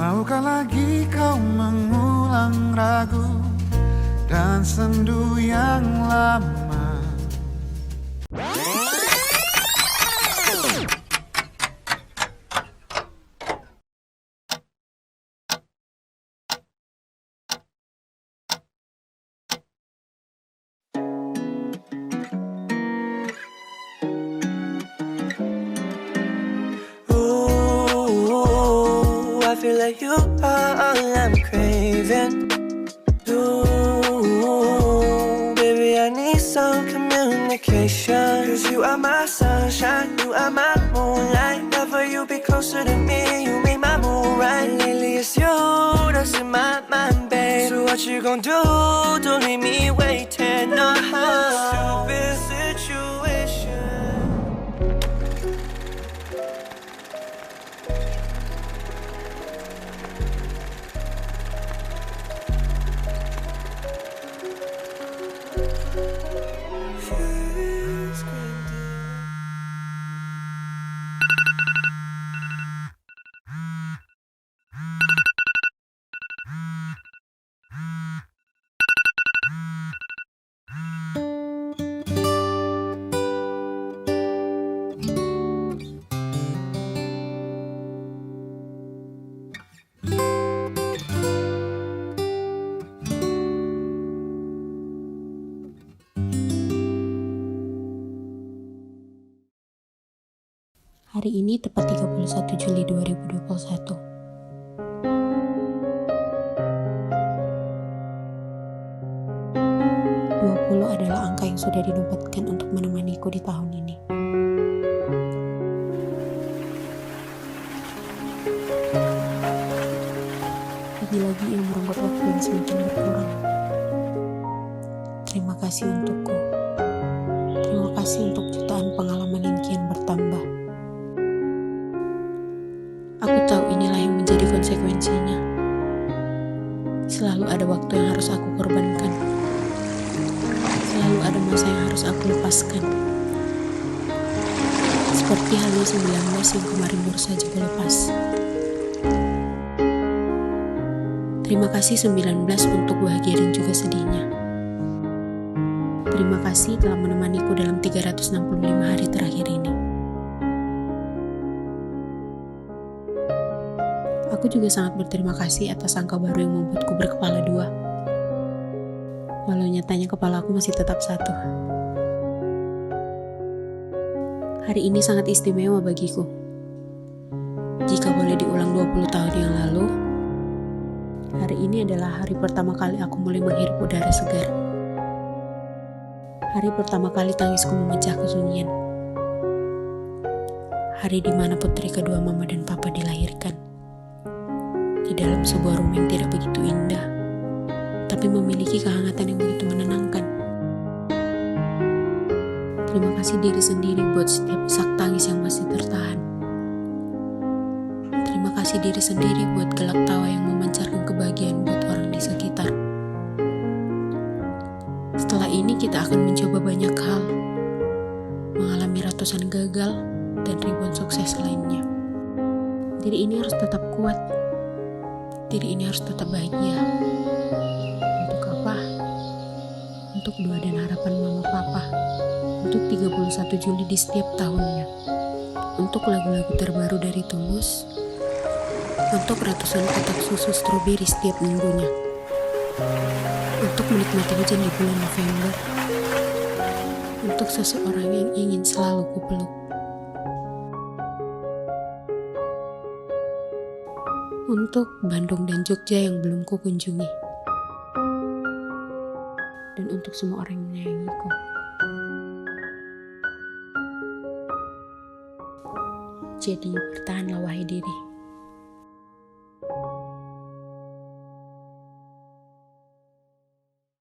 Maukah lagi kau mengulang ragu dan sendu yang lama? I feel like you are all I'm craving. Ooh, baby, I need some communication. 'Cause you are my sunshine, you are my moonlight. Never you be closer to me, you make my mood right. Lately it's you that's in my mind, babe. So what you gon' do? Don't leave me waiting, no. Stupid situation. Hari ini tepat 31 Juli 2021. Adalah angka yang sudah dinobatkan untuk menemaniku di tahun ini. Lagi-lagi yang merenggut waktu yang semakin berkurang. Terima kasih untukku. Terima kasih untuk jutaan pengalaman yang kian bertambah. Aku tahu inilah yang menjadi konsekuensinya. Selalu ada waktu yang harus aku korbankan. Selalu ada masa yang harus aku lepaskan. Seperti halnya 19 yang kemarin baru saja aku lepas. Terima kasih 19 untuk bahagia dan juga sedihnya. Terima kasih telah menemaniku dalam 365 hari terakhir ini. Aku juga sangat berterima kasih atas angka baru yang membuatku berkepala dua. Walau nyatanya kepala aku masih tetap satu. Hari ini sangat istimewa bagiku. Jika boleh diulang 20 tahun yang lalu, hari ini adalah hari pertama kali aku mulai menghirup udara segar. Hari pertama kali tangisku memecah kesunyian. Hari di mana putri kedua mama dan papa dilahirkan. Di dalam sebuah rumah yang tidak begitu indah, tapi memiliki kehangatan yang begitu menenangkan. Terima kasih diri sendiri buat setiap isak tangis yang masih tertahan. Terima kasih diri sendiri buat gelak tawa yang memancarkan kebahagiaan buat orang di sekitar. Setelah ini kita akan mencoba banyak hal, mengalami ratusan gagal dan ribuan sukses lainnya. Diri ini harus tetap kuat. Diri ini harus tetap bahagia. Untuk doa dan harapan mama papa, untuk 31 Juli di setiap tahunnya, untuk lagu-lagu terbaru dari Tulus, untuk ratusan kotak susu stroberi setiap minggunya, untuk menikmati hujan di bulan November, untuk seseorang yang ingin selalu kupeluk, untuk Bandung dan Jogja yang belum kukunjungi, dan untuk semua orang yang menyayangiku. Jadi bertahanlah wahai diri.